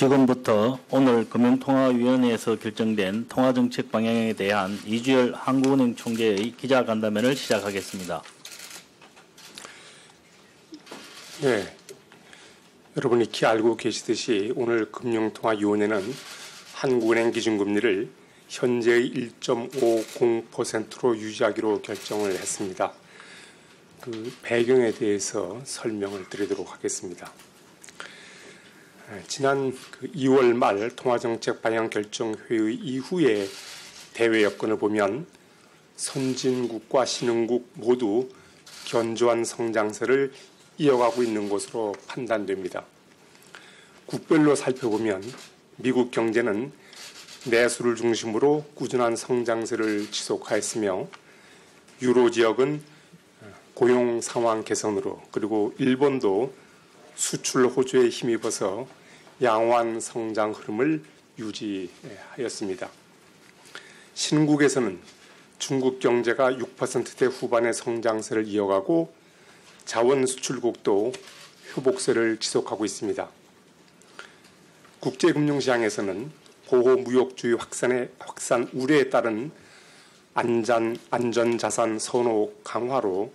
지금부터 오늘 금융통화위원회에서 결정된 통화정책 방향에 대한 이주열 한국은행 총재의 기자간담회를 시작하겠습니다. 네, 여러분이 익히 알고 계시듯이 오늘 금융통화위원회는 한국은행 기준금리를 현재의 1.50%로 유지하기로 결정을 했습니다. 그 배경에 대해서 설명을 드리도록 하겠습니다. 지난 2월 말 통화정책 방향 결정회의 이후의 대외 여건을 보면 선진국과 신흥국 모두 견조한 성장세를 이어가고 있는 것으로 판단됩니다. 국별로 살펴보면 미국 경제는 내수를 중심으로 꾸준한 성장세를 지속하였으며 유로 지역은 고용 상황 개선으로, 그리고 일본도 수출 호조에 힘입어서 양호한 성장 흐름을 유지하였습니다. 신흥국에서는 중국 경제가 6%대 후반의 성장세를 이어가고 자원 수출국도 회복세를 지속하고 있습니다. 국제금융시장에서는 보호무역주의 확산 우려에 따른 안전자산 선호 강화로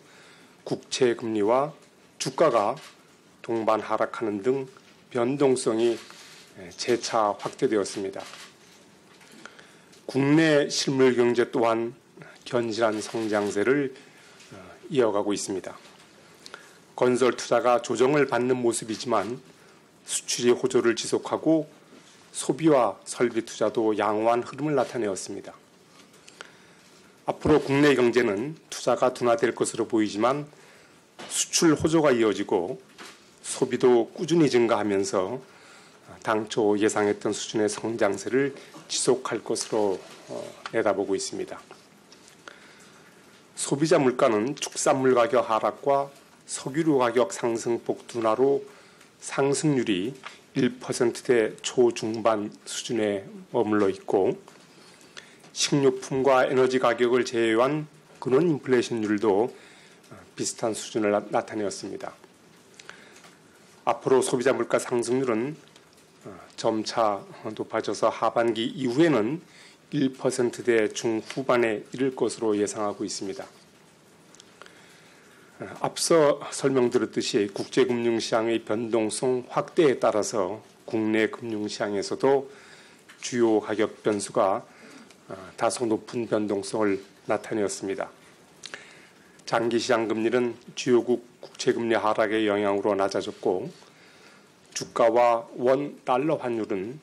국채금리와 주가가 동반 하락하는 등 변동성이 재차 확대되었습니다. 국내 실물 경제 또한 견실한 성장세를 이어가고 있습니다. 건설 투자가 조정을 받는 모습이지만 수출이 호조를 지속하고 소비와 설비 투자도 양호한 흐름을 나타내었습니다. 앞으로 국내 경제는 투자가 둔화될 것으로 보이지만 수출 호조가 이어지고 소비도 꾸준히 증가하면서 당초 예상했던 수준의 성장세를 지속할 것으로 내다보고 있습니다. 소비자 물가는 축산물 가격 하락과 석유류 가격 상승폭 둔화로 상승률이 1%대 초중반 수준에 머물러 있고 식료품과 에너지 가격을 제외한 근원 인플레이션율도 비슷한 수준을 나타내었습니다. 앞으로 소비자 물가 상승률은 점차 높아져서 하반기 이후에는 1%대 중후반에 이를 것으로 예상하고 있습니다. 앞서 설명드렸듯이 국제금융시장의 변동성 확대에 따라서 국내 금융시장에서도 주요 가격 변수가 다소 높은 변동성을 나타내었습니다. 장기시장 금리는 주요국 국채금리 하락의 영향으로 낮아졌고 주가와 원 달러 환율은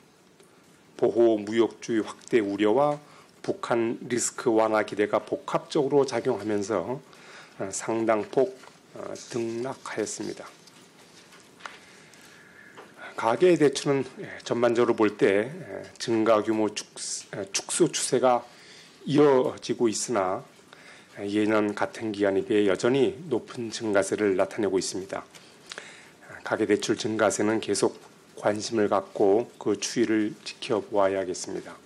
보호 무역주의 확대 우려와 북한 리스크 완화 기대가 복합적으로 작용하면서 상당폭 등락하였습니다. 가계 대출은 전반적으로 볼 때 증가 규모 축소 추세가 이어지고 있으나 예년 같은 기간에 비해 여전히 높은 증가세를 나타내고 있습니다. 가계대출 증가세는 계속 관심을 갖고 그 추이를 지켜보아야겠습니다.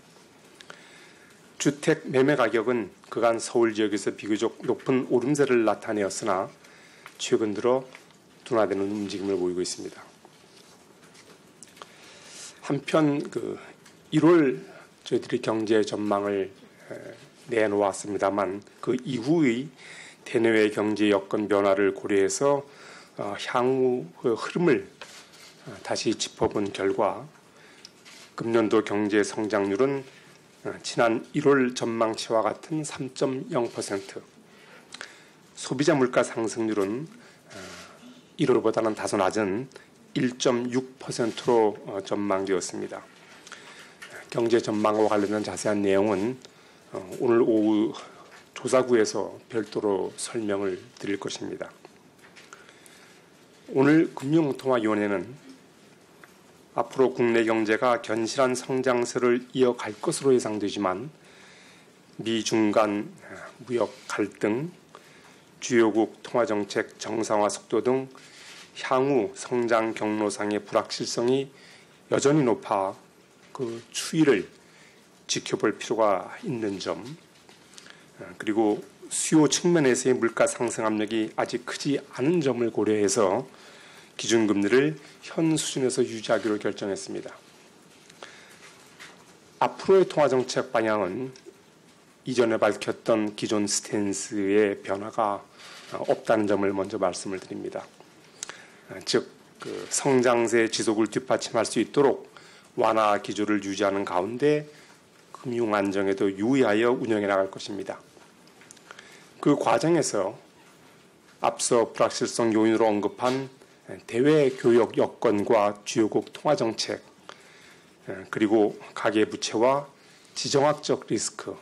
주택 매매 가격은 그간 서울 지역에서 비교적 높은 오름세를 나타내었으나 최근 들어 둔화되는 움직임을 보이고 있습니다. 한편 1월 저희들이 경제 전망을 내놓았습니다만 그 이후의 대내외 경제 여건 변화를 고려해서 향후 흐름을 다시 짚어본 결과 금년도 경제 성장률은 지난 1월 전망치와 같은 3.0%, 소비자 물가 상승률은 1월보다는 다소 낮은 1.6%로 전망되었습니다. 경제 전망과 관련된 자세한 내용은 오늘 오후 조사구에서 별도로 설명을 드릴 것입니다. 오늘 금융통화위원회는 앞으로 국내 경제가 견실한 성장세를 이어갈 것으로 예상되지만 미중 간 무역 갈등, 주요국 통화정책 정상화 속도 등 향후 성장 경로상의 불확실성이 여전히 높아 그 추이를 지켜볼 필요가 있는 점, 그리고 수요 측면에서의 물가 상승 압력이 아직 크지 않은 점을 고려해서 기준금리를 현 수준에서 유지하기로 결정했습니다. 앞으로의 통화 정책 방향은 이전에 밝혔던 기존 스탠스의 변화가 없다는 점을 먼저 말씀을 드립니다. 즉, 성장세 지속을 뒷받침할 수 있도록 완화 기조를 유지하는 가운데 금융 안정에도 유의하여 운영해 나갈 것입니다. 그 과정에서 앞서 불확실성 요인으로 언급한 대외 교역 여건과 주요국 통화 정책, 그리고 가계 부채와 지정학적 리스크,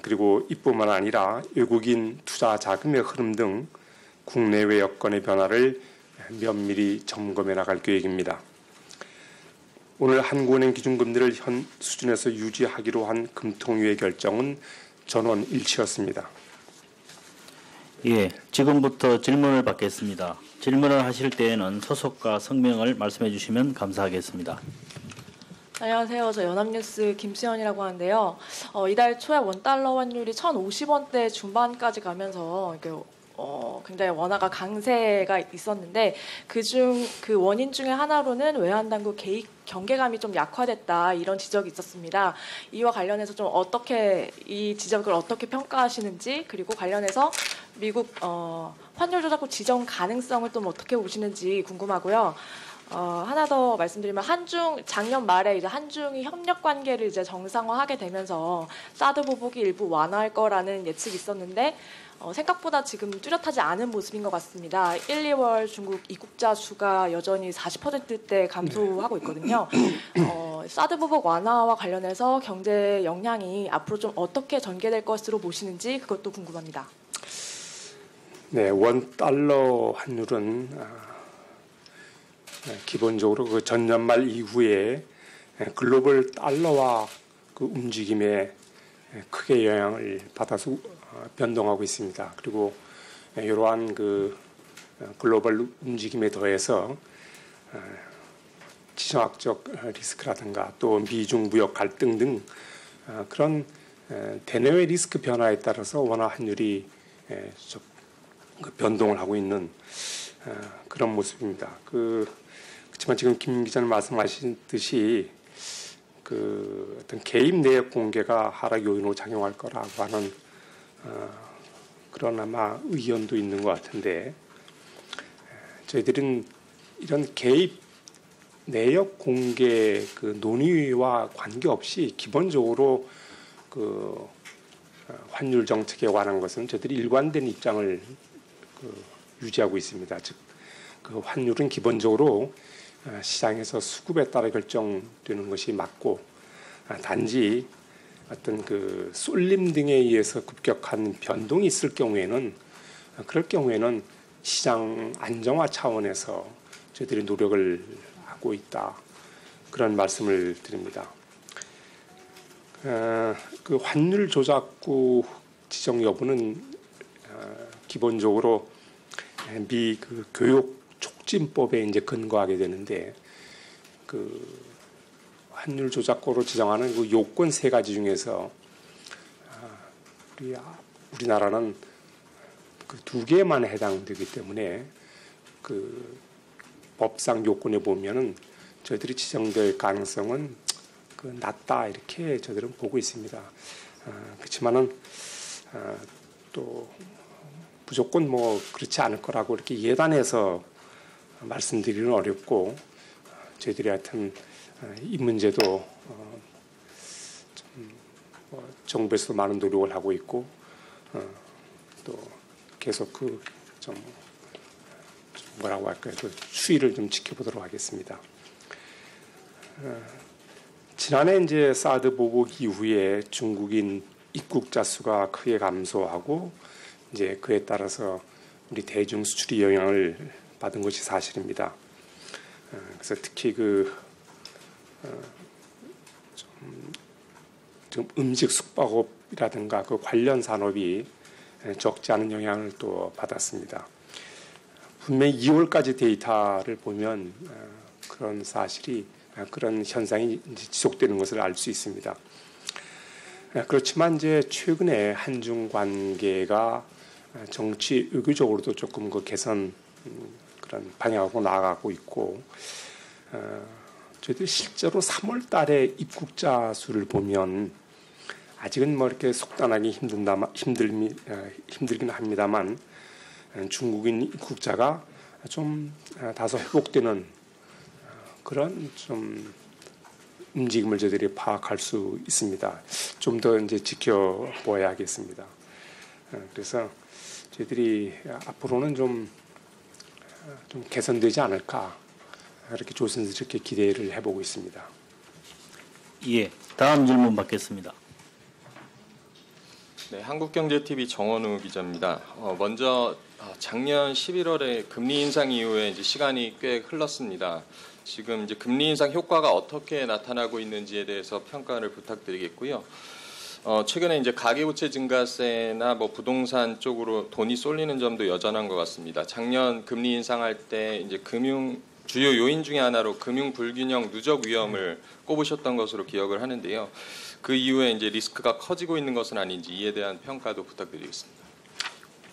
그리고 이뿐만 아니라 외국인 투자 자금의 흐름 등 국내외 여건의 변화를 면밀히 점검해 나갈 계획입니다. 오늘 한국은행 기준금리를 현 수준에서 유지하기로 한 금통위의 결정은 전원 일치였습니다. 예, 지금부터 질문을 받겠습니다. 질문을 하실 때에는 소속과 성명을 말씀해 주시면 감사하겠습니다. 안녕하세요. 저 연합뉴스 김수현이라고 하는데요. 이달 초에 원달러 환율이 1,050원대 중반까지 가면서 굉장히 원화가 강세가 있었는데 그중 그 원인 중에 하나로는 외환당국 개입 경계감이 좀 약화됐다 이런 지적이 있었습니다. 이와 관련해서 좀 어떻게 이 지적을 어떻게 평가하시는지 그리고 관련해서 미국 환율 조작국 지정 가능성을 또 어떻게 보시는지 궁금하고요. 하나 더 말씀드리면 작년 말에 이제 한중이 협력 관계를 이제 정상화하게 되면서 사드 보복이 일부 완화할 거라는 예측이 있었는데 생각보다 지금 뚜렷하지 않은 모습인 것 같습니다. 1, 2월 중국 입국자 수가 여전히 40%대 감소하고 있거든요. 사드 보복 완화와 관련해서 경제 영향이 앞으로 좀 어떻게 전개될 것으로 보시는지 그것도 궁금합니다. 네, 원 달러 환율은 기본적으로 그 전년말 이후에 글로벌 달러화 그 움직임에 크게 영향을 받아서 변동하고 있습니다. 그리고 이러한 그 글로벌 움직임에 더해서 지정학적 리스크라든가 또 미중 무역 갈등 등 그런 대내외 리스크 변화에 따라서 원화 환율이 좀 변동을 하고 있는 그런 모습입니다. 그렇지만 지금 김 기자님 말씀하신 그 어떤 개입 내역 공개가 하락 요인으로 작용할 거라고 하는 그런 아마 의견도 있는 것 같은데 저희들은 이런 개입 내역 공개 그 논의와 관계없이 기본적으로 그 환율 정책에 관한 것은 저희들이 일관된 입장을 유지하고 있습니다. 즉, 그 환율은 기본적으로 시장에서 수급에 따라 결정되는 것이 맞고 단지 어떤 그 쏠림 등에 의해서 급격한 변동이 있을 경우에는 그럴 경우에는 시장 안정화 차원에서 저희들이 노력을 하고 있다 그런 말씀을 드립니다. 그 환율 조작국 지정 여부는 기본적으로 미 그 교육 촉진법에 이제 근거하게 되는데 그 환율 조작국으로 지정하는 그 요건 세 가지 중에서 우리나라는 그 두 개만 해당되기 때문에 그 법상 요건에 보면은 저희들이 지정될 가능성은 그 낮다 이렇게 저희들은 보고 있습니다. 그렇지만은 또 무조건 뭐 그렇지 않을 거라고 이렇게 예단해서 말씀드리기는 어렵고 저희들이 하여튼 이 문제도 좀 정부에서도 많은 노력을 하고 있고 또 계속 그 좀 뭐라고 할까요? 그 추이를 좀 지켜보도록 하겠습니다. 지난해 이제 사드 보복 이후에 중국인 입국자 수가 크게 감소하고 이제 그에 따라서 우리 대중 수출이 영향을 받은 것이 사실입니다. 그래서 특히 좀 음식 숙박업이라든가 그 관련 산업이 적지 않은 영향을 또 받았습니다. 분명히 2월까지 데이터를 보면 그런 사실이 그런 현상이 이제 지속되는 것을 알 수 있습니다. 그렇지만 이제 최근에 한중 관계가 정치 외교적으로도 조금 그 개선 그런 방향으로 나아가고 있고 저희들이 실제로 3월 달에 입국자 수를 보면 아직은 뭐 이렇게 속단하기 힘들긴 합니다만 중국인 입국자가 좀 다소 회복되는 그런 좀 움직임을 저희들이 파악할 수 있습니다. 좀 더 이제 지켜봐야겠습니다. 그래서 저희들이 앞으로는 좀 개선되지 않을까 이렇게 조심스럽게 기대를 해보고 있습니다. 예, 다음 질문 받겠습니다. 네, 한국경제TV 정원우 기자입니다. 먼저 작년 11월에 금리 인상 이후에 이제 시간이 꽤 흘렀습니다. 지금 이제 금리 인상 효과가 어떻게 나타나고 있는지에 대해서 평가를 부탁드리겠고요. 최근에 이제 가계부채 증가세나 뭐 부동산 쪽으로 돈이 쏠리는 점도 여전한 것 같습니다. 작년 금리 인상할 때 이제 주요 요인 중에 하나로 금융 불균형 누적 위험을 꼽으셨던 것으로 기억을 하는데요. 그 이후에 이제 리스크가 커지고 있는 것은 아닌지 이에 대한 평가도 부탁드리겠습니다.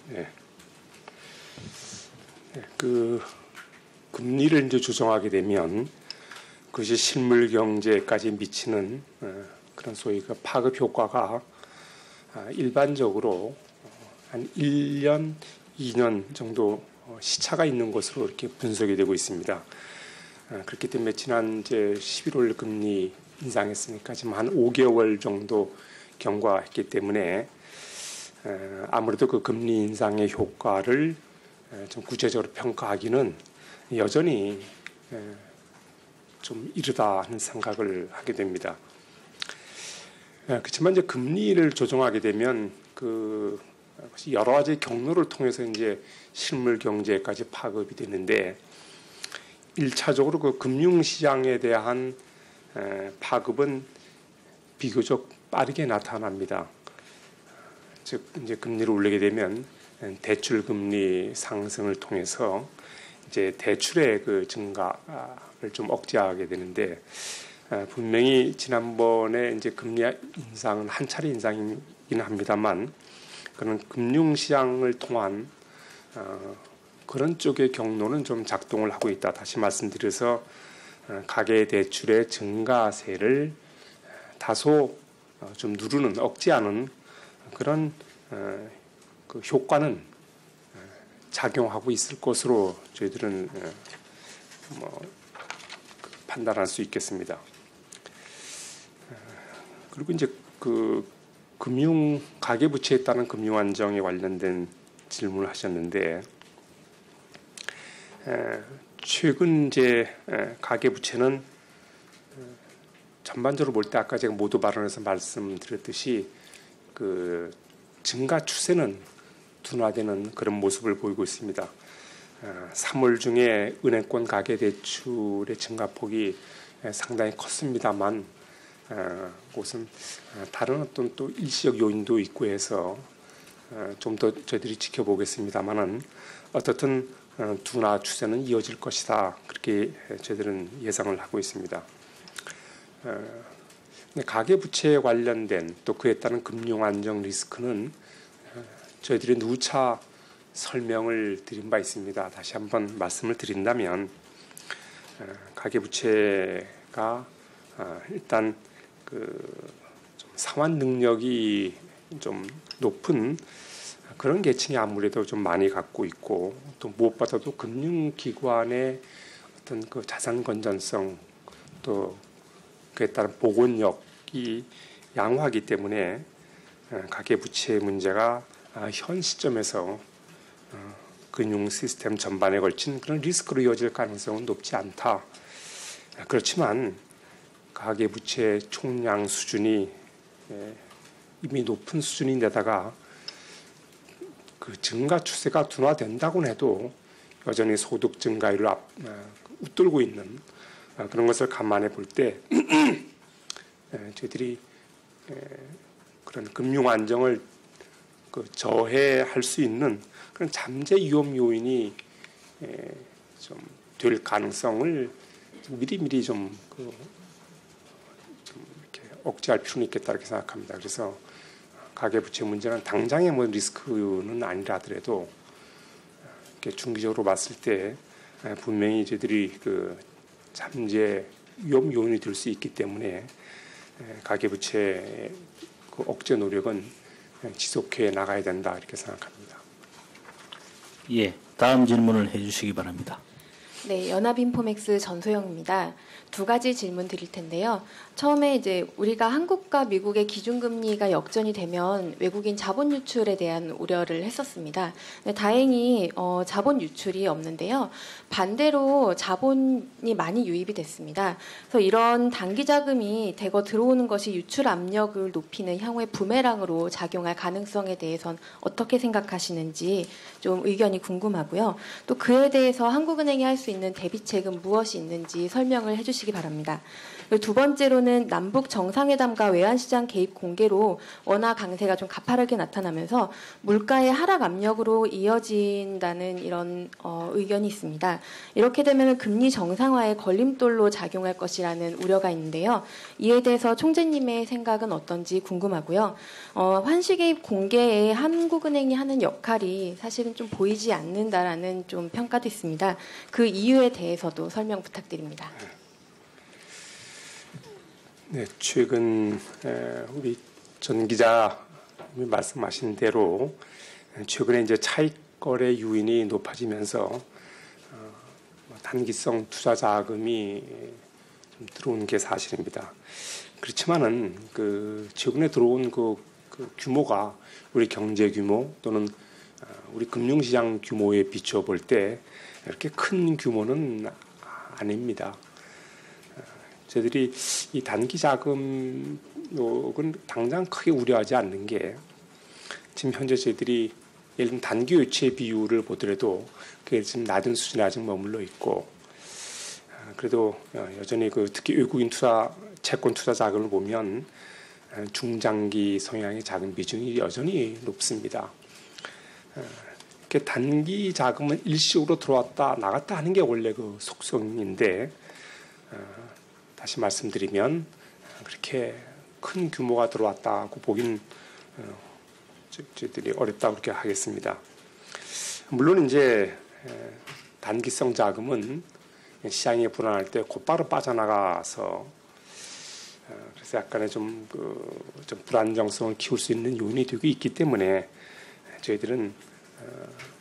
네. 그 금리를 이제 조정하게 되면 그것이 실물 경제까지 미치는 그런 소위 그 파급 효과가 일반적으로 한 1년, 2년 정도 시차가 있는 것으로 이렇게 분석이 되고 있습니다. 그렇기 때문에 지난 이제 11월 금리 인상했으니까 지금 한 5개월 정도 경과했기 때문에 아무래도 그 금리 인상의 효과를 좀 구체적으로 평가하기는 여전히 좀 이르다 하는 생각을 하게 됩니다. 그렇지만 이제 금리를 조정하게 되면 그 여러 가지 경로를 통해서 이제 실물 경제까지 파급이 되는데 1차적으로 그 금융시장에 대한 파급은 비교적 빠르게 나타납니다. 즉 이제 금리를 올리게 되면 대출 금리 상승을 통해서 이제 대출의 그 증가를 좀 억제하게 되는데 분명히 지난번에 이제 금리 인상은 한 차례 인상이긴 합니다만 그런 금융시장을 통한 그런 쪽의 경로는 좀 작동을 하고 있다. 다시 말씀드려서 가계대출의 증가세를 다소 좀 누르는 억제하는 그런 그 효과는 작용하고 있을 것으로 저희들은 판단할 수 있겠습니다. 그리고 이제 그 가계부채에 따른 금융 안정에 관련된 질문을 하셨는데 최근 이제 가계부채는 전반적으로 볼 때 아까 제가 모두 발언에서 말씀드렸듯이 그 증가 추세는 둔화되는 그런 모습을 보이고 있습니다. 3월 중에 은행권 가계대출의 증가폭이 상당히 컸습니다만 그것은 다른 어떤 또 일시적 요인도 있고 해서 좀 더 저희들이 지켜보겠습니다만은 어떻든 둔화 추세는 이어질 것이다. 그렇게 저희들은 예상을 하고 있습니다. 가계부채에 관련된 또 그에 따른 금융 안정 리스크는 저희들이 누차 설명을 드린 바 있습니다. 다시 한번 말씀을 드린다면 가계부채가 일단 좀 상환 능력이 좀 높은 그런 계층이 아무래도 좀 많이 갖고 있고 또 무엇보다도 금융기관의 어떤 그 자산 건전성 또 그에 따른 복원력이 양호하기 때문에 가계부채 문제가 현 시점에서 금융 시스템 전반에 걸친 그런 리스크로 이어질 가능성은 높지 않다. 그렇지만 가계부채 총량 수준이 이미 높은 수준인데다가 그 증가 추세가 둔화된다고는 해도 여전히 소득 증가율을 웃돌고 있는 그런 것을 감안해 볼 때 저희들이 그런 금융 안정을 저해할 수 있는 그런 잠재 위험 요인이 좀 될 가능성을 미리미리 좀 이렇게 억제할 필요는 있겠다 이렇게 생각합니다. 그래서 가계부채 문제는 당장의 뭐 리스크는 아니라 하더라도 이렇게 중기적으로 봤을 때 분명히 저희들이 그 잠재 위험 요인이 될 수 있기 때문에 가계부채 그 억제 노력은 지속해 나가야 된다 이렇게 생각합니다. 예, 다음 질문을 해주시기 바랍니다. 네, 연합인포맥스 전소영입니다. 두 가지 질문 드릴 텐데요. 처음에 이제 우리가 한국과 미국의 기준금리가 역전이 되면 외국인 자본 유출에 대한 우려를 했었습니다. 근데 다행히 자본 유출이 없는데요. 반대로 자본이 많이 유입이 됐습니다. 그래서 이런 단기 자금이 대거 들어오는 것이 유출 압력을 높이는 향후의 부메랑으로 작용할 가능성에 대해선 어떻게 생각하시는지 좀 의견이 궁금하고요. 또 그에 대해서 한국은행이 할 수 있는 대비책은 무엇이 있는지 설명을 해주시기 바랍니다. 그리고 두 번째로는 남북 정상회담과 외환시장 개입 공개로 원화 강세가 좀 가파르게 나타나면서 물가의 하락 압력으로 이어진다는 이런 의견이 있습니다. 이렇게 되면 금리 정상화의 걸림돌로 작용할 것이라는 우려가 있는데요. 이에 대해서 총재님의 생각은 어떤지 궁금하고요. 환시 개입 공개에 한국은행이 하는 역할이 사실은 좀 보이지 않는다라는 좀 평가도 있습니다. 그 이유에 대해서도 설명 부탁드립니다. 네, 최근 우리 전 기자님이 말씀하신 대로 최근에 이제 차익 거래 유인이 높아지면서 단기성 투자 자금이 좀 들어오는 게 사실입니다. 그렇지만은 그 최근에 들어온 그 규모가 우리 경제 규모 또는 우리 금융시장 규모에 비춰 볼 때 이렇게 큰 규모는 아닙니다. 저희들이 이 단기 자금은 당장 크게 우려하지 않는 게 지금 현재 저희들이 예를 들면 단기 유치 비율을 보더라도 그게 지금 낮은 수준에 아직 머물러 있고 그래도 여전히 그 특히 외국인 투자 채권 투자 자금을 보면 중장기 성향의 자금 비중이 여전히 높습니다. 단기 자금은 일시적으로 들어왔다 나갔다 하는 게 원래 그 속성인데 다시 말씀드리면 그렇게 큰 규모가 들어왔다고 보긴 저희들이 어렵다고 그렇게 하겠습니다. 물론 이제 단기성 자금은 시장이 불안할 때 곧바로 빠져나가서 그래서 약간의 좀 불안정성을 키울 수 있는 요인이 되고 있기 때문에 저희들은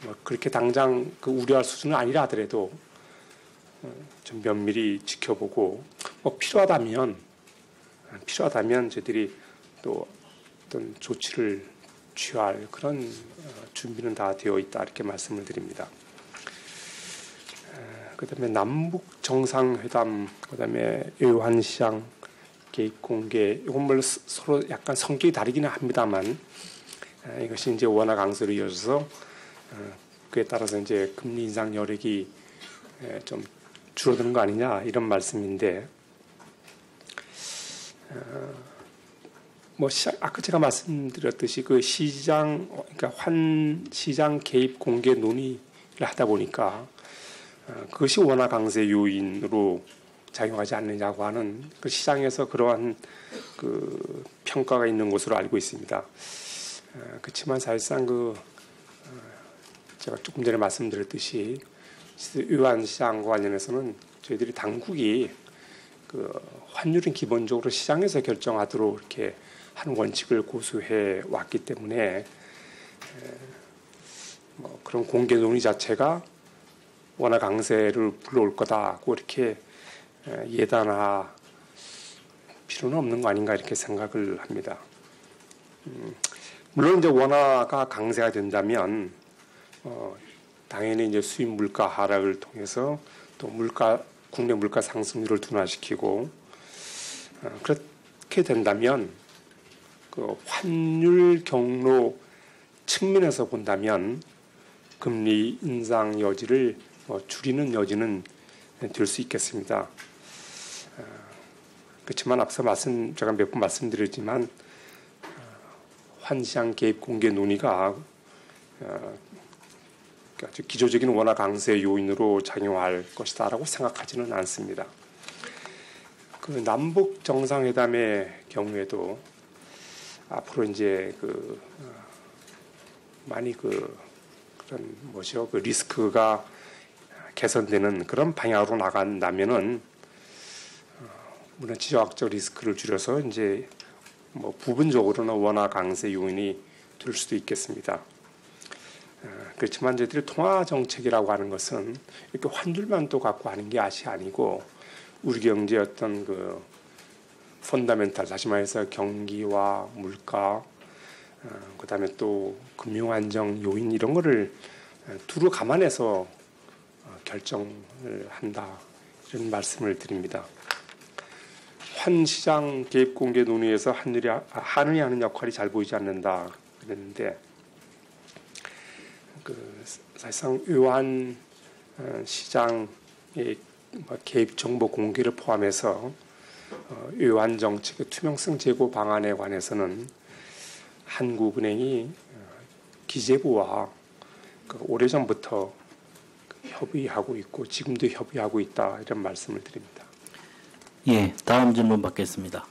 뭐 그렇게 당장 그 우려할 수준은 아니라 하더라도 좀 면밀히 지켜보고 뭐 필요하다면 저희들이 또 어떤 조치를 취할 그런 준비는 다 되어 있다 이렇게 말씀을 드립니다. 그다음에 남북 정상회담, 그다음에 외환시장 개입 공개 이건 물론 서로 약간 성격이 다르기는 합니다만 이것이 이제 원화 강세로 이어져서 그에 따라서 이제 금리 인상 여력이 좀 줄어드는 거 아니냐 이런 말씀인데 뭐 아까 제가 말씀드렸듯이 그 시장 그러니까 환시장 개입 공개 논의를 하다 보니까 그것이 원화 강세 요인으로 작용하지 않느냐고 하는 그 시장에서 그러한 그 평가가 있는 것으로 알고 있습니다. 그렇지만 사실상 제가 조금 전에 말씀드렸듯이 외환시장과 관련해서는 저희들이 당국이 그 환율은 기본적으로 시장에서 결정하도록 이렇게 하는 원칙을 고수해 왔기 때문에 뭐 그런 공개 논의 자체가 원화 강세를 불러올 거다고 이렇게 예단할 필요는 없는 거 아닌가 이렇게 생각을 합니다. 물론 이제 원화가 강세가 된다면 당연히 이제 수입 물가 하락을 통해서 또 국내 물가 상승률을 둔화시키고 그렇게 된다면 그 환율 경로 측면에서 본다면 금리 인상 여지를 줄이는 여지는 될 수 있겠습니다. 그렇지만 앞서 제가 몇 번 말씀드렸지만 환시장 개입 공개 논의가 아주 기조적인 원화 강세 요인으로 작용할 것이다라고 생각하지는 않습니다. 그 남북 정상회담의 경우에도 앞으로 이제 많이 그런 그 리스크가 개선되는 그런 방향으로 나간다면은 물론 지정학적 리스크를 줄여서 이제 뭐 부분적으로는 원화 강세 요인이 될 수도 있겠습니다. 그렇지만 저희들이 통화 정책이라고 하는 것은 이렇게 환율만 또 갖고 하는 게 아니고 우리 경제의 어떤 그 펀더멘탈, 다시 말해서 경기와 물가, 그다음에 또 금융 안정 요인 이런 거를 두루 감안해서 결정을 한다, 이런 말씀을 드립니다. 환시장 개입 공개 논의에서 한은이 하는 역할이 잘 보이지 않는다 그랬는데, 사실상 외환 시장의 개입 정보 공개를 포함해서 외환 정책의 투명성 제고 방안에 관해서는 한국은행이 기재부와 오래전부터 협의하고 있고 지금도 협의하고 있다, 이런 말씀을 드립니다. 예, 다음 질문 받겠습니다.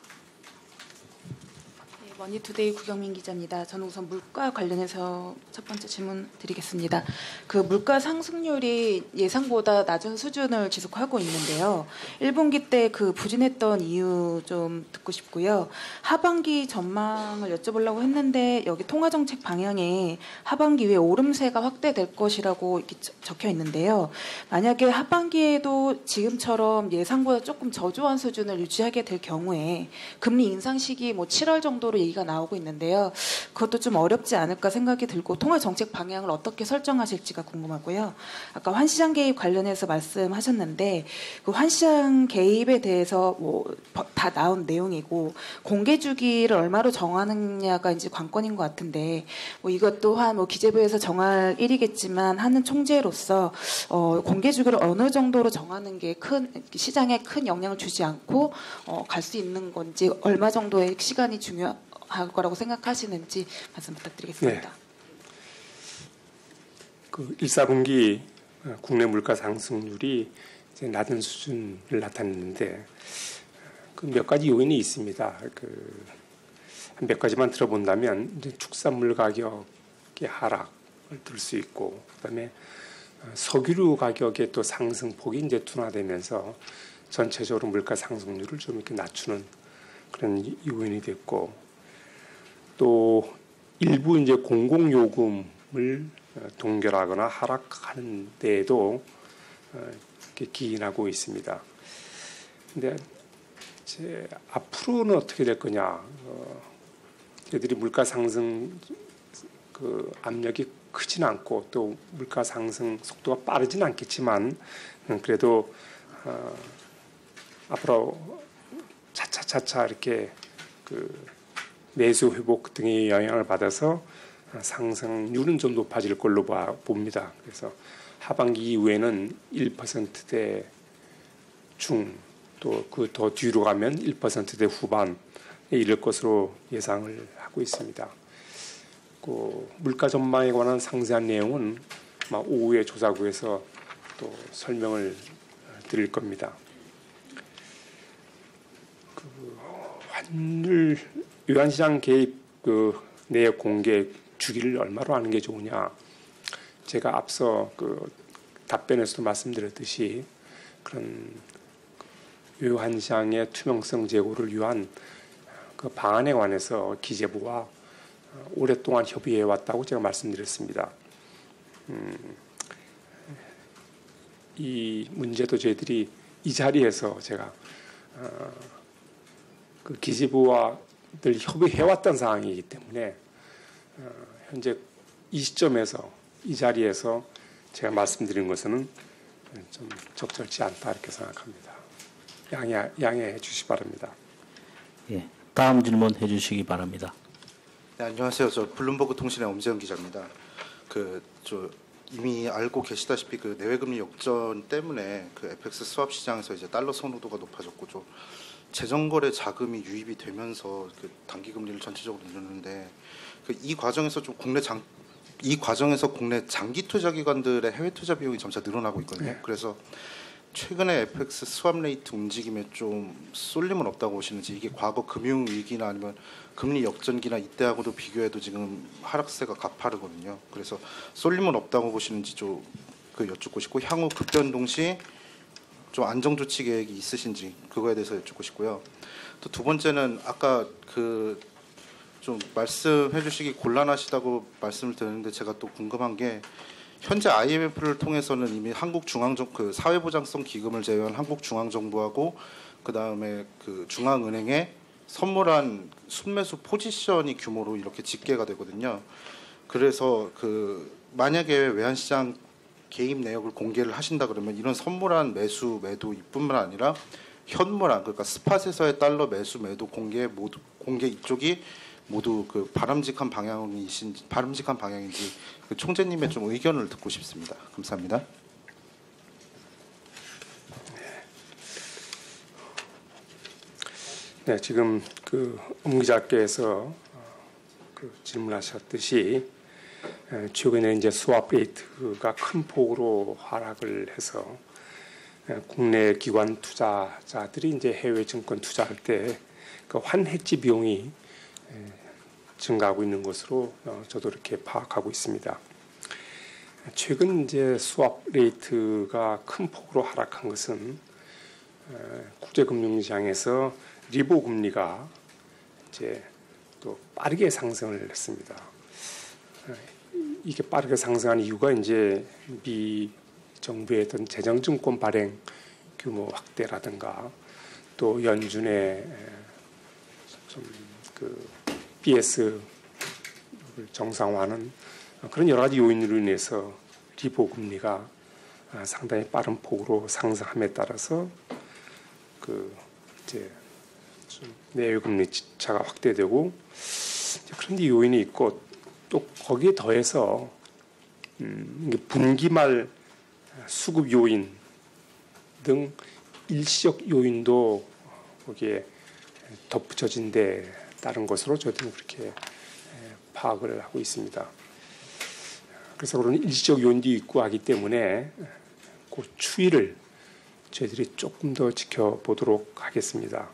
네, 머니투데이 구경민 기자입니다. 저는 우선 물가 관련해서 첫 번째 질문 드리겠습니다. 그 물가 상승률이 예상보다 낮은 수준을 지속하고 있는데요. 1분기 때 그 부진했던 이유 좀 듣고 싶고요. 하반기 전망을 여쭤보려고 했는데 여기 통화정책 방향에 하반기 에 오름세가 확대될 것이라고 이렇게 적혀 있는데요. 만약에 하반기에도 지금처럼 예상보다 조금 저조한 수준을 유지하게 될 경우에 금리 인상 시기 뭐 7월 정도로 얘기가 나오고 있는데요. 그것도 좀 어렵지 않을까 생각이 들고 통화 정책 방향을 어떻게 설정하실지가 궁금하고요. 아까 환시장 개입 관련해서 말씀하셨는데 그 환시장 개입에 대해서 뭐 다 나온 내용이고 공개 주기를 얼마로 정하느냐가 이제 관건인 것 같은데 뭐 이것 또한 뭐 기재부에서 정할 일이겠지만 하는 총재로서 공개 주기를 어느 정도로 정하는 게 시장에 큰 영향을 주지 않고 갈 수 있는 건지 얼마 정도의 시간이 중요할 거라고 생각하시는지 말씀 부탁드리겠습니다. 네. 그 1사분기 국내 물가 상승률이 이제 낮은 수준을 나타냈는데 그 몇 가지 요인이 있습니다. 한 몇 가지만 들어본다면 이제 축산물 가격의 하락을 들 수 있고, 그다음에 석유류 가격의 또 상승폭이 이제 둔화되면서 전체적으로 물가 상승률을 좀 이렇게 낮추는 그런 요인이 됐고, 또 일부 이제 공공요금을 동결하거나 하락하는 데에도 이렇게 기인하고 있습니다. 근데 이제 앞으로는 어떻게 될 거냐? 저희들이 물가 상승 그 압력이 크진 않고 또 물가 상승 속도가 빠르진 않겠지만 그래도 앞으로 차차 이렇게 그 내수 회복 등의 영향을 받아서 상승률은 좀 높아질 걸로 봅니다. 그래서 하반기 이후에는 1%대 중 또 그 더 뒤로 가면 1%대 후반에 이를 것으로 예상을 하고 있습니다. 그 물가 전망에 관한 상세한 내용은 오후에 조사구에서 또 설명을 드릴 겁니다. 그 환율 외환시장 개입 그 내역 공개 주기를 얼마로 하는 게 좋으냐? 제가 앞서 그 답변에서도 말씀드렸듯이 그런 외환시장의 투명성 제고를 위한 그 방안에 관해서 기재부와 오랫동안 협의해 왔다고 제가 말씀드렸습니다. 이 문제도 저희들이 이 자리에서 제가 그 기재부와 늘 협의해 왔던 사항이기 때문에 현재 이 시점에서 이 자리에서 제가 말씀드린 것은 좀 적절치 않다, 이렇게 생각합니다. 양해해 주시기 바랍니다. 예, 다음 질문해 주시기 바랍니다. 네, 안녕하세요. 저 블룸버그 통신의 엄재영 기자입니다. 이미 알고 계시다시피 그 내외금리 역전 때문에 그 FX 스왑 시장에서 이제 달러 선호도가 높아졌고 좀 재정거래 자금이 유입이 되면서 그 단기 금리를 전체적으로 늘렸는데 이 과정에서 국내 장기 투자 기관들의 해외 투자 비용이 점차 늘어나고 있거든요. 네. 그래서 최근에 FX 스왑 레이트 움직임에 좀 쏠림은 없다고 보시는지, 이게 과거 금융 위기나 아니면 금리 역전기나 이때하고도 비교해도 지금 하락세가 가파르거든요. 그래서 쏠림은 없다고 보시는지 좀 여쭙고 싶고, 향후 급변동 시 좀 안정 조치 계획이 있으신지 그거에 대해서 여쭙고 싶고요. 또 두 번째는 아까 그 좀 말씀해 주시기 곤란하시다고 말씀을 드렸는데 제가 또 궁금한 게 현재 IMF를 통해서는 이미 그 사회보장성 기금을 제외한 한국중앙정부하고 그 다음에 그 중앙은행에 선물한 순매수 포지션이 규모로 이렇게 집계가 되거든요. 그래서 그 만약에 외환시장 개입 내역을 공개를 하신다 그러면 이런 선물한 매수 매도 이뿐만 아니라 현물한 그러니까 스팟에서의 달러 매수 매도 공개 이쪽이 모두 그 바람직한 방향인지 그 총재님의 좀 의견을 듣고 싶습니다. 감사합니다. 네, 지금 그 기자께서 그 질문하셨듯이 최근에 이제 스왑 레이트가 큰 폭으로 하락을 해서 국내 기관 투자자들이 이제 해외 증권 투자할 때 그 환해지 비용이 증가하고 있는 것으로 저도 이렇게 파악하고 있습니다. 최근 이제 스왑 레이트가 큰 폭으로 하락한 것은 국제금융시장에서 리보 금리가 이제 또 빠르게 상승을 했습니다. 이게 빠르게 상승한 이유가 이제 미 정부의 어떤 재정증권 발행 규모 확대라든가 또 연준의 좀 그 BS 정상화는 그런 여러 가지 요인으로 인해서 리보 금리가 상당히 빠른 폭으로 상승함에 따라서 그 이제 좀 내외 금리 차가 확대되고 그런 요인이 있고 또 거기에 더해서 분기 말 수급 요인 등 일시적 요인도 거기에 덧붙여진 데 따른 것으로 저희들은 그렇게 파악을 하고 있습니다. 그래서 그런 일시적 요인도 있고 하기 때문에 그 추이를 저희들이 조금 더 지켜보도록 하겠습니다.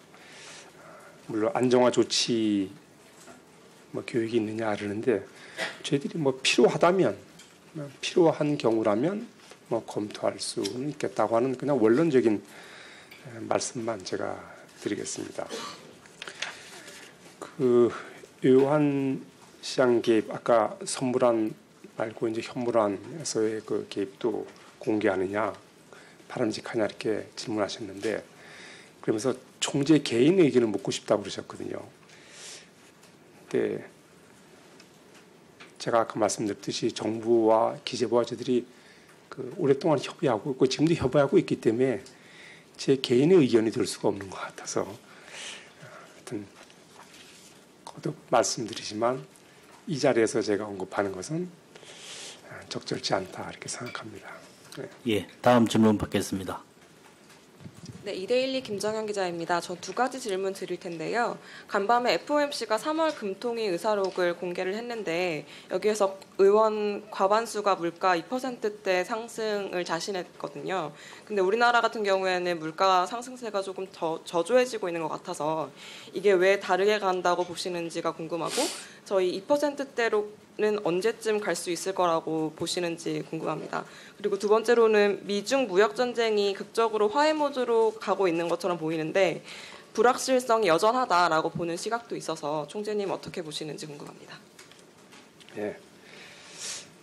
물론 안정화 조치 교육이 있느냐 그러는데 저희들이 필요하다면 필요한 경우라면 검토할 수는 있겠다고 하는 그냥 원론적인 말씀만 제가 드리겠습니다. 그 외환시장 개입 아까 선물한 말고 이제 현물한에서의 그 개입도 공개하느냐 바람직하냐 이렇게 질문하셨는데 그러면서 총재 개인의 의견을 묻고 싶다고 그러셨거든요. 근데 제가 아까 말씀드렸듯이 정부와 기재부와 저희들이 그 오랫동안 협의하고 있고 지금도 협의하고 있기 때문에 제 개인의 의견이 될 수가 없는 것 같아서 하여튼 거듭 말씀드리지만 이 자리에서 제가 언급하는 것은 적절치 않다 이렇게 생각합니다. 네. 예, 다음 질문 받겠습니다. 네, 이데일리 김정현 기자입니다. 전 두 가지 질문 드릴 텐데요. 간밤에 FOMC가 3월 금통위 의사록을 공개를 했는데 여기에서 의원 과반수가 물가 2%대 상승을 자신했거든요. 근데 우리나라 같은 경우에는 물가 상승세가 조금 더 저조해지고 있는 것 같아서 이게 왜 다르게 간다고 보시는지가 궁금하고 저희 2%대로는 언제쯤 갈 수 있을 거라고 보시는지 궁금합니다. 그리고 두 번째로는 미중 무역 전쟁이 극적으로 화해 모드로 가고 있는 것처럼 보이는데 불확실성이 여전하다라고 보는 시각도 있어서 총재님 어떻게 보시는지 궁금합니다. 네.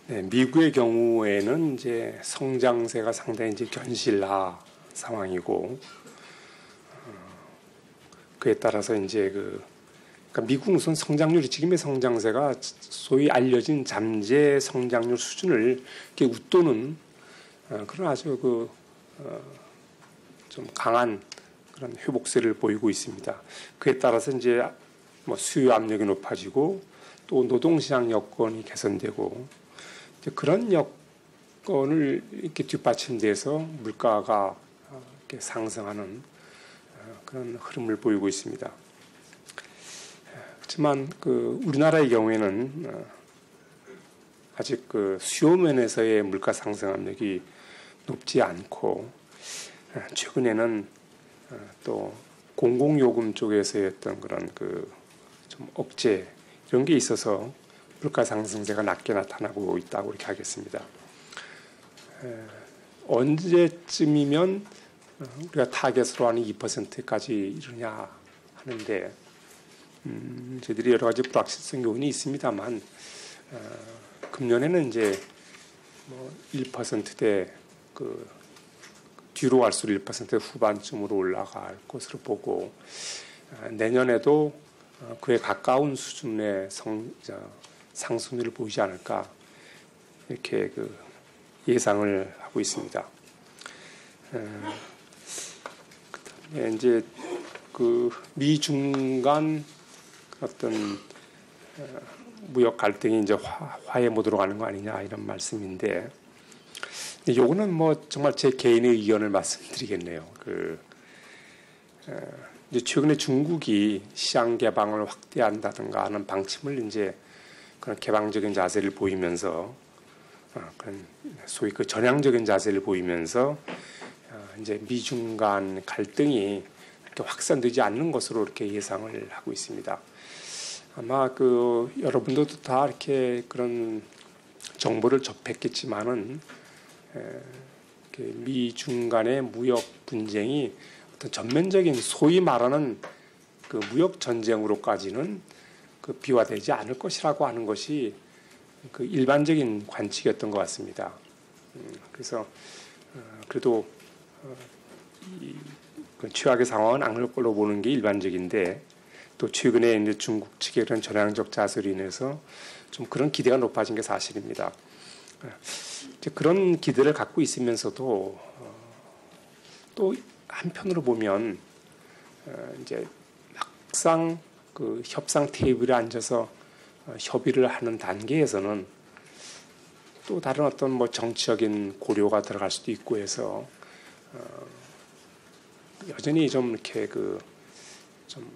네, 미국의 경우에는 이제 성장세가 상당히 이제 견실화 상황이고 그에 따라서 이제 그러니까 미국 우선 성장률이 지금의 성장세가 소위 알려진 잠재 성장률 수준을 이렇게 웃도는 그런 아주 좀 강한 그런 회복세를 보이고 있습니다. 그에 따라서 이제 수요 압력이 높아지고 또 노동시장 여건이 개선되고 이제 그런 여건을 이렇게 뒷받침돼서 물가가 이렇게 상승하는 그런 흐름을 보이고 있습니다. 하지만 우리나라의 경우에는 아직 수요 면에서의 물가 상승 압력이 높지 않고 최근에는 또 공공요금 쪽에서의 어떤 그런 좀 억제 이런 게 있어서 물가 상승세가 낮게 나타나고 있다고 이렇게 하겠습니다. 언제쯤이면 우리가 타겟으로 하는 2%까지 이르냐 하는데 저희들이 여러 가지 불확실성 요인이 있습니다만 금년에는 이제 뭐 1%대 그 뒤로 갈수록 1% 후반쯤으로 올라갈 것으로 보고 내년에도 그에 가까운 수준의 상승률을 보이지 않을까 이렇게 그 예상을 하고 있습니다. 그다음에 이제 그 미중 간 어떤 무역 갈등이 이제 화해 모드로 가는 거 아니냐 이런 말씀인데, 요거는 뭐 정말 제 개인의 의견을 말씀드리겠네요. 이제 최근에 중국이 시장 개방을 확대한다든가 하는 방침을 이제 그런 개방적인 자세를 보이면서 그런 소위 그 전향적인 자세를 보이면서 이제 미중 간 갈등이 이렇게 확산되지 않는 것으로 이렇게 예상을 하고 있습니다. 아마 그 여러분들도 다 이렇게 그런 정보를 접했겠지만은 미중 간의 무역 분쟁이 어떤 전면적인 소위 말하는 그 무역 전쟁으로까지는 그 비화되지 않을 것이라고 하는 것이 그 일반적인 관측이었던 것 같습니다. 그래서 그래도 그 최악의 상황은 안 올 걸로 보는 게 일반적인데, 또 최근에 이제 중국 측의 그런 전향적 자세로 인해서 좀 그런 기대가 높아진 게 사실입니다. 이제 그런 기대를 갖고 있으면서도 또 한편으로 보면 이제 막상 그 협상 테이블에 앉아서 협의를 하는 단계에서는 또 다른 어떤 뭐 정치적인 고려가 들어갈 수도 있고 해서 여전히 좀 이렇게 그 좀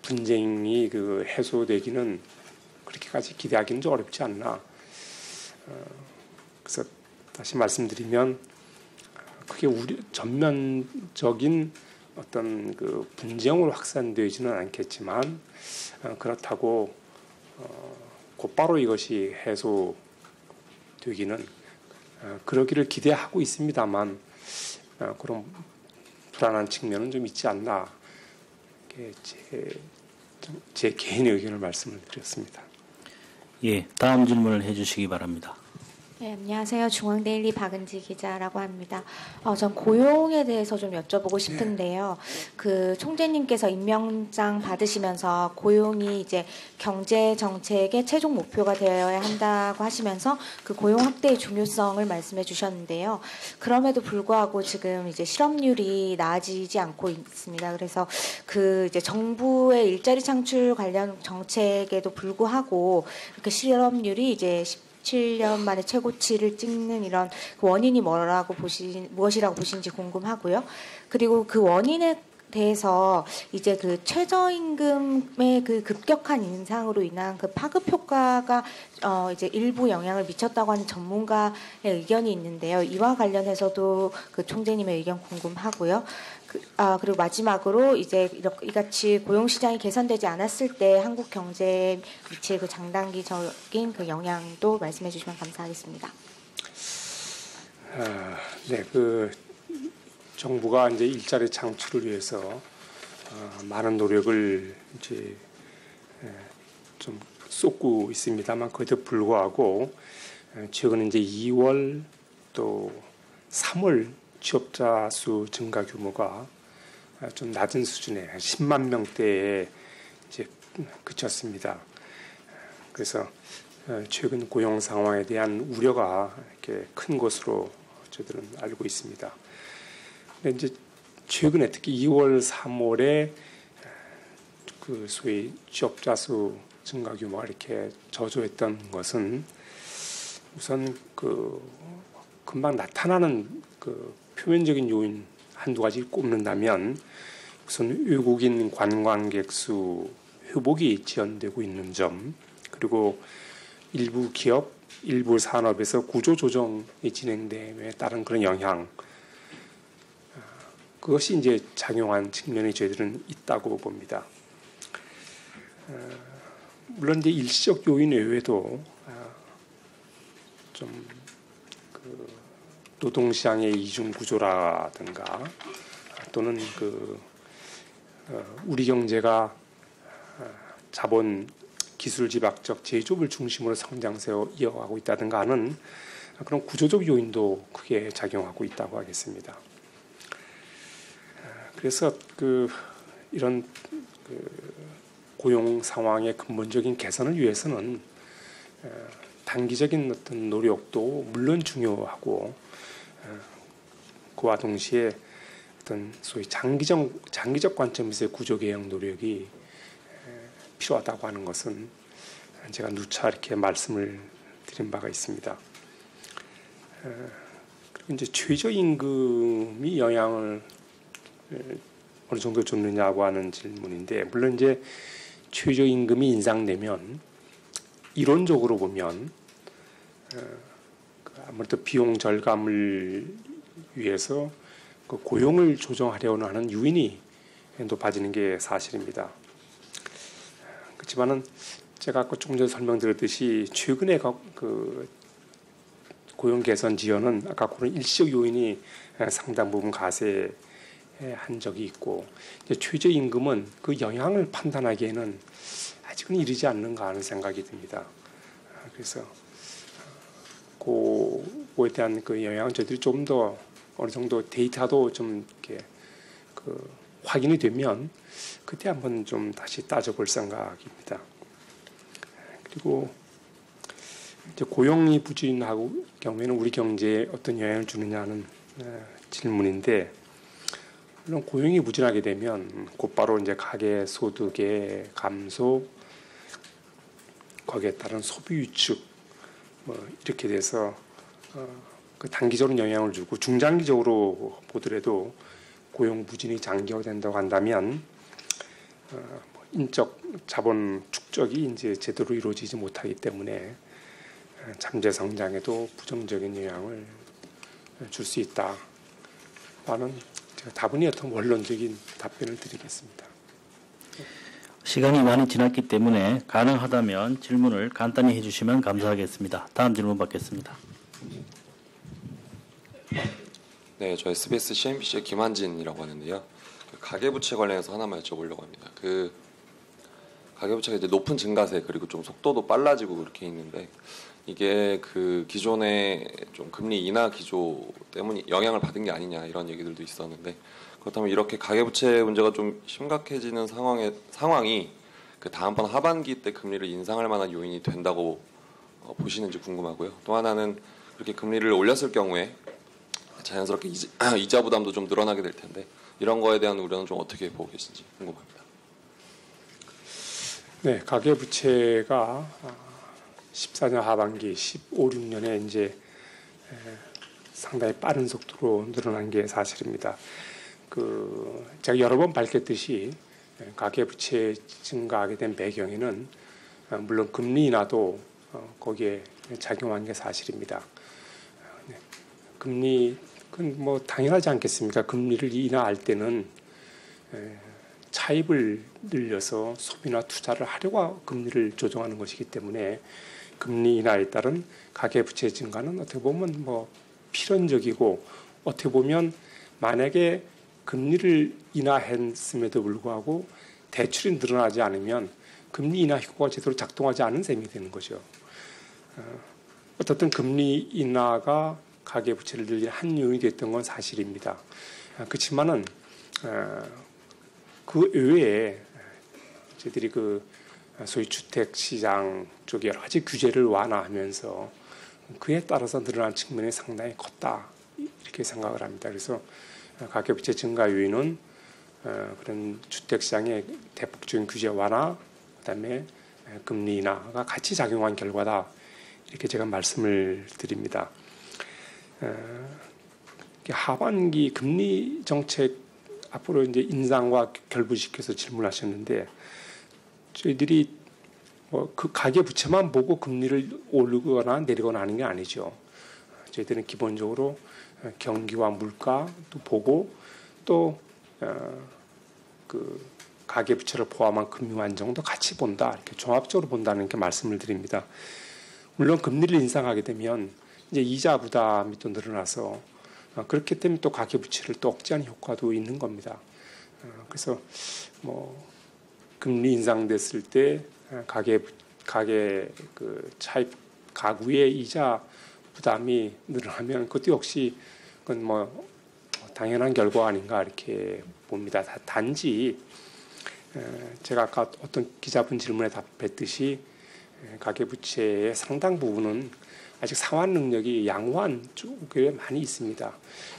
분쟁이 그 해소되기는 그렇게까지 기대하기는 좀 어렵지 않나. 그래서 다시 말씀드리면 그게 우리 전면적인 어떤 그 분쟁으로 확산되지는 않겠지만 그렇다고 곧바로 이것이 해소되기는 그러기를 기대하고 있습니다만 그런 불안한 측면은 좀 있지 않나. 제 개인의 의견을 말씀을 드렸습니다. 예, 다음 질문을 해주시기 바랍니다. 네, 안녕하세요. 중앙데일리 박은지 기자라고 합니다. 전 고용에 대해서 좀 여쭤보고 싶은데요. 그 총재님께서 임명장 받으시면서 고용이 이제 경제 정책의 최종 목표가 되어야 한다고 하시면서 그 고용 확대의 중요성을 말씀해 주셨는데요. 그럼에도 불구하고 지금 이제 실업률이 나아지지 않고 있습니다. 그래서 그 이제 정부의 일자리 창출 관련 정책에도 불구하고 이렇게 실업률이 이제 17년 만에 최고치를 찍는 이런 원인이 무엇이라고 보시는지 궁금하고요. 그리고 그 원인에 대해서 이제 그 최저임금의 그 급격한 인상으로 인한 그 파급 효과가 이제 일부 영향을 미쳤다고 하는 전문가의 의견이 있는데요. 이와 관련해서도 그 총재님의 의견 궁금하고요. 그리고 마지막으로 이제 이같이 고용시장이 개선되지 않았을 때 한국 경제에 미칠 그 장단기적인 그 영향도 말씀해 주시면 감사하겠습니다. 네, 그 정부가 이제 일자리 창출을 위해서 많은 노력을 이제 좀 쏟고 있습니다만 그에도 불구하고 최근 이제 2월 또 3월 취업자 수 증가 규모가 좀 낮은 수준에 10만 명대에 이제 그쳤습니다. 그래서 최근 고용 상황에 대한 우려가 이렇게 큰 것으로 저희들은 알고 있습니다. 근데 이제 최근에 특히 2월, 3월에 그 소위 취업자 수 증가 규모가 이렇게 저조했던 것은 우선 그 금방 나타나는 그 표면적인 요인 한두 가지 꼽는다면 우선 외국인 관광객 수 회복이 지연되고 있는 점, 그리고 일부 기업, 일부 산업에서 구조 조정이 진행됨에 따른 그런 영향, 그것이 이제 작용한 측면이 저희들은 있다고 봅니다. 물론 이제 일시적 요인 외에도 좀 노동시장의 이중 구조라든가 또는 우리 경제가 자본 기술 집약적 제조업을 중심으로 성장세を이어가고 있다든가 하는 그런 구조적 요인도 크게 작용하고 있다고 하겠습니다. 그래서 이런 고용 상황의 근본적인 개선을 위해서는 단기적인 어떤 노력도 물론 중요하고 그와 동시에 어떤 소위 장기적 관점에서의 구조 개혁 노력이 필요하다고 하는 것은 제가 누차 이렇게 말씀을 드린 바가 있습니다. 그리고 이제 최저임금이 영향을 어느 정도 줬느냐고 하는 질문인데, 물론 이제 최저임금이 인상되면 이론적으로 보면 아무래도 비용 절감을 위해서 고용을 조정하려는 하는 유인이 높아지는 게 사실입니다. 그렇지만은 제가 아까 조금 전에 설명드렸듯이 최근에 고용 개선 지연은 아까 그런 일시적 요인이 상당 부분 가세한 적이 있고, 최저임금은 그 영향을 판단하기에는 아직은 이르지 않는가 하는 생각이 듭니다. 그래서 그거에 대한 그 영향은 저희들이 좀 더 어느 정도 데이터도 좀 이렇게 확인이 되면 그때 한번 좀 다시 따져볼 생각입니다. 그리고 이제 고용이 부진하고 경우에는 우리 경제에 어떤 영향을 주느냐는 질문인데, 물론 고용이 부진하게 되면 곧바로 이제 가계 소득의 감소, 거기에 따른 소비 위축 이렇게 돼서 그 단기적으로 영향을 주고, 중장기적으로 보더라도 고용 부진이 장기화된다고 한다면 인적 자본 축적이 이제 제대로 이루어지지 못하기 때문에 잠재 성장에도 부정적인 영향을 줄 수 있다. 라는 제가 다분히 어떤 원론적인 답변을 드리겠습니다. 시간이 많이 지났기 때문에 가능하다면 질문을 간단히 해주시면 감사하겠습니다. 다음 질문 받겠습니다. 네, 저 SBS CNBC의 김한진이라고 하는데요. 가계부채 관련해서 하나만 여쭤보려고 합니다. 가계부채가 이제 높은 증가세 그리고 좀 속도도 빨라지고 그렇게 있는데, 이게 기존의 좀 금리 인하 기조 때문에 영향을 받은 게 아니냐 이런 얘기들도 있었는데, 그렇다면 이렇게 가계부채 문제가 좀 심각해지는 상황이 다음번 하반기 때 금리를 인상할 만한 요인이 된다고 보시는지 궁금하고요. 또 하나는 그렇게 금리를 올렸을 경우에 자연스럽게 이자 부담도 좀 늘어나게 될 텐데, 이런 거에 대한 우려는 좀 어떻게 보고 계신지 궁금합니다. 네, 가계부채가 14년 하반기, 15, 16년에 이제 상당히 빠른 속도로 늘어난 게 사실입니다. 제가 여러 번 밝혔듯이 가계부채 증가하게 된 배경에는 물론 금리 인하도 거기에 작용한 게 사실입니다. 금리, 그건 뭐 당연하지 않겠습니까? 금리를 인하할 때는 차입을 늘려서 소비나 투자를 하려고 금리를 조정하는 것이기 때문에 금리 인하에 따른 가계부채 증가는 어떻게 보면 뭐 필연적이고, 어떻게 보면 만약에 금리를 인하했음에도 불구하고 대출이 늘어나지 않으면 금리 인하 효과가 제대로 작동하지 않은 셈이 되는 거죠. 어떻든 금리 인하가 가계부채를 늘리는 한 요인이 됐던 건 사실입니다. 그렇지만은 그 외에 저희들이 소위 주택시장 쪽에 여러 가지 규제를 완화하면서 그에 따라서 늘어난 측면이 상당히 컸다, 이렇게 생각을 합니다. 그래서 가계부채 증가 요인은 그런 주택시장의 대폭적인 규제 완화, 그다음에 금리 인하가 같이 작용한 결과다, 이렇게 제가 말씀을 드립니다. 하반기 금리 정책 앞으로 이제 인상과 결부시켜서 질문하셨는데, 저희들이 그 가계 부채만 보고 금리를 오르거나 내리거나 하는 게 아니죠. 저희들은 기본적으로 경기와 물가도 보고, 또 가계 부채를 포함한 금융 안정도 같이 본다, 이렇게 종합적으로 본다는 게 말씀을 드립니다. 물론 금리를 인상하게 되면 이제 이자 부담이 또 늘어나서 그렇기 때문에 또 가계부채를 또 억제하는 효과도 있는 겁니다. 그래서 뭐 금리 인상됐을 때 가계 그 차입 가구의 이자 부담이 늘어나면 그것도 역시 그건 뭐 당연한 결과 아닌가 이렇게 봅니다. 단지 제가 아까 어떤 기자분 질문에 답했듯이 가계부채의 상당 부분은 아직 상환 능력이 양호한 쪽에 많이 있습니다.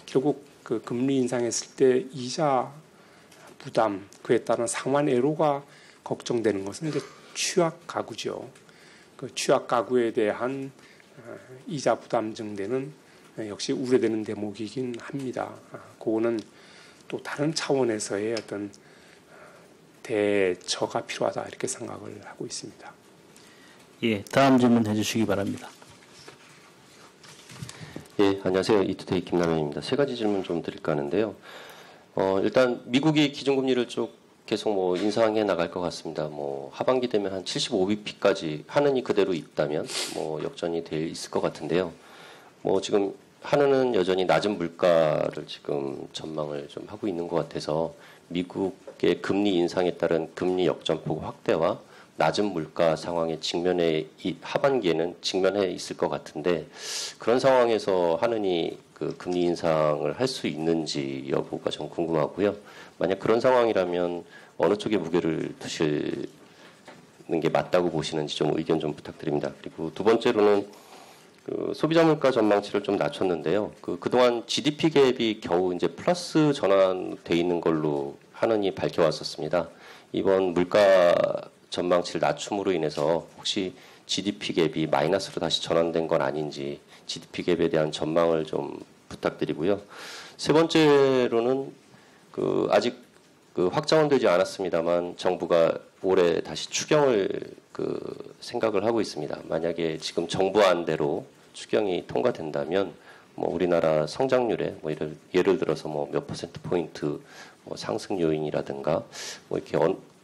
결국 그 금리 인상했을 때 이자 부담 그에 따른 상환 애로가 걱정되는 것은 이제 취약 가구죠. 그 취약 가구에 대한 이자 부담 증대는 역시 우려되는 대목이긴 합니다. 그거는 또 다른 차원에서의 어떤 대처가 필요하다 이렇게 생각을 하고 있습니다. 예, 다음 질문 해주시기 바랍니다. 예, 안녕하세요. 이투데이 김남현입니다. 세 가지 질문 좀 드릴까 하는데요. 일단 미국이 기준금리를 쭉 계속 뭐 인상해 나갈 것 같습니다. 뭐 하반기 되면 한 75bp까지 하는이 그대로 있다면 뭐 역전이 돼 있을 것 같은데요. 뭐 지금 하는은 여전히 낮은 물가를 지금 전망을 좀 하고 있는 것 같아서 미국의 금리 인상에 따른 금리 역전폭 확대와 낮은 물가 상황에 하반기에는 직면해 있을 것 같은데 그런 상황에서 하느니 그 금리 인상을 할 수 있는지 여부가 좀 궁금하고요. 만약 그런 상황이라면 어느 쪽에 무게를 두시는 게 맞다고 보시는지 좀 의견 좀 부탁드립니다. 그리고 두 번째로는 그 소비자 물가 전망치를 좀 낮췄는데요. 그동안 GDP 갭이 겨우 이제 플러스 전환돼 있는 걸로 하느니 밝혀왔었습니다. 이번 물가 전망치를 낮춤으로 인해서 혹시 GDP 갭이 마이너스로 다시 전환된 건 아닌지 GDP 갭에 대한 전망을 좀 부탁드리고요. 세 번째로는 아직 확정되지 않았습니다만 정부가 올해 다시 추경을 생각을 하고 있습니다. 만약에 지금 정부안대로 추경이 통과된다면 뭐 우리나라 성장률에 뭐 예를 들어서 뭐 몇 퍼센트 포인트 뭐 상승 요인이라든가 뭐 이렇게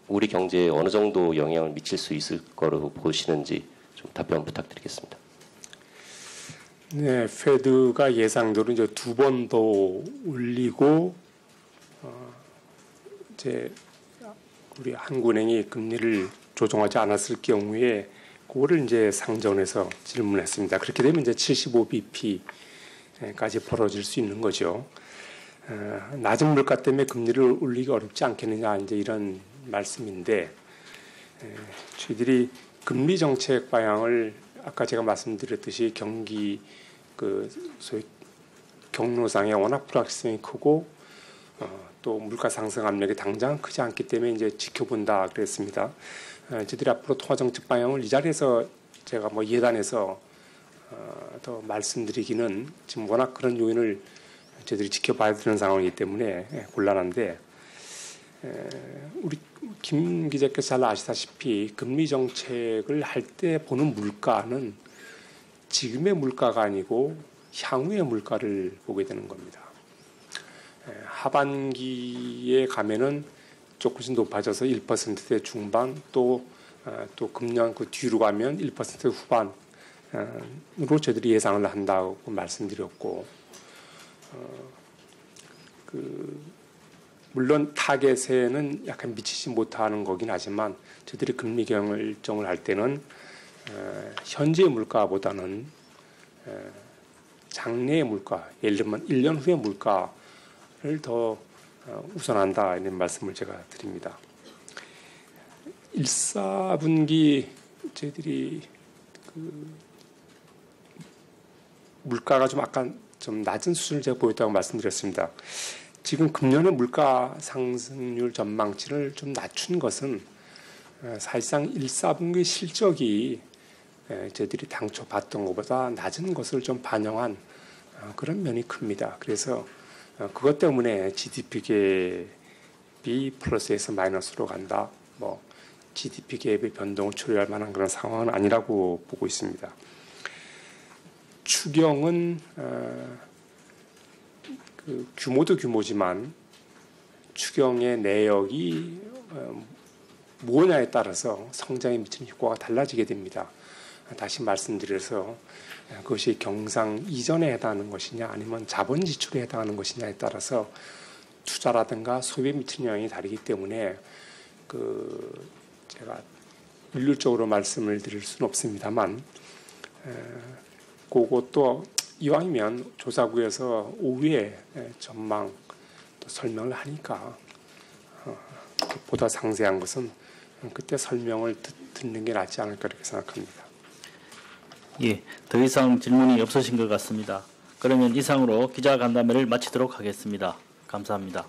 우리 경제에 어느 정도 영향을 미칠 수 있을 거로 보시는지 좀 답변 부탁드리겠습니다. 네, 페드가 예상대로 이제 두 번 더 올리고 이제 우리 한국은행이 금리를 조정하지 않았을 경우에 그거를 이제 상정해서 질문했습니다. 그렇게 되면 이제 75bp까지 벌어질 수 있는 거죠. 낮은 물가 때문에 금리를 올리기 어렵지 않겠느냐 이제 이런 말씀인데 저희들이 금리 정책 방향을 아까 제가 말씀드렸듯이 경기 소위 경로상에 워낙 불확실성이 크고 또 물가 상승 압력이 당장 크지 않기 때문에 이제 지켜본다 그랬습니다. 저희들이 앞으로 통화 정책 방향을 이 자리에서 제가 뭐 예단해서 더 말씀드리기는 지금 워낙 그런 요인을 저희들이 지켜봐야 되는 상황이기 때문에 곤란한데 우리 김 기자께서 잘 아시다시피 금리 정책을 할 때 보는 물가는 지금의 물가가 아니고 향후의 물가를 보게 되는 겁니다. 하반기에 가면은 조금씩 높아져서 1%대 중반 또 금년 그 뒤로 가면 1% 후반으로 저희들이 예상을 한다고 말씀드렸고 물론 타겟에는 약간 미치지 못하는 거긴 하지만 저희들이 금리 결정을 할 때는 현재의 물가보다는 장래의 물가, 예를 들면 1년 후의 물가를 더 우선한다 이런 말씀을 제가 드립니다. 1사분기 저희들이 물가가 좀 아까 좀 낮은 수준을 제가 보였다고 말씀드렸습니다. 지금 금년의 물가 상승률 전망치를 좀 낮춘 것은 사실상 1사분기 실적이 저희들이 당초 봤던 것보다 낮은 것을 좀 반영한 그런 면이 큽니다. 그래서 그것 때문에 GDP 갭이 플러스에서 마이너스로 간다. 뭐 GDP 갭의 변동을 초래할 만한 그런 상황은 아니라고 보고 있습니다. 추경은 규모도 규모지만 추경의 내역이 뭐냐에 따라서 성장에 미치는 효과가 달라지게 됩니다. 다시 말씀드려서 그것이 경상 이전에 해당하는 것이냐 아니면 자본 지출에 해당하는 것이냐에 따라서 투자라든가 소비에 미치는 영향이 다르기 때문에 제가 일률적으로 말씀을 드릴 수는 없습니다만 그것도 이왕이면 조사구에서 오후에 전망 또 설명을 하니까 보다 상세한 것은 그때 설명을 듣는 게 낫지 않을까 이렇게 생각합니다. 예, 더 이상 질문이 없으신 것 같습니다. 그러면 이상으로 기자간담회를 마치도록 하겠습니다. 감사합니다.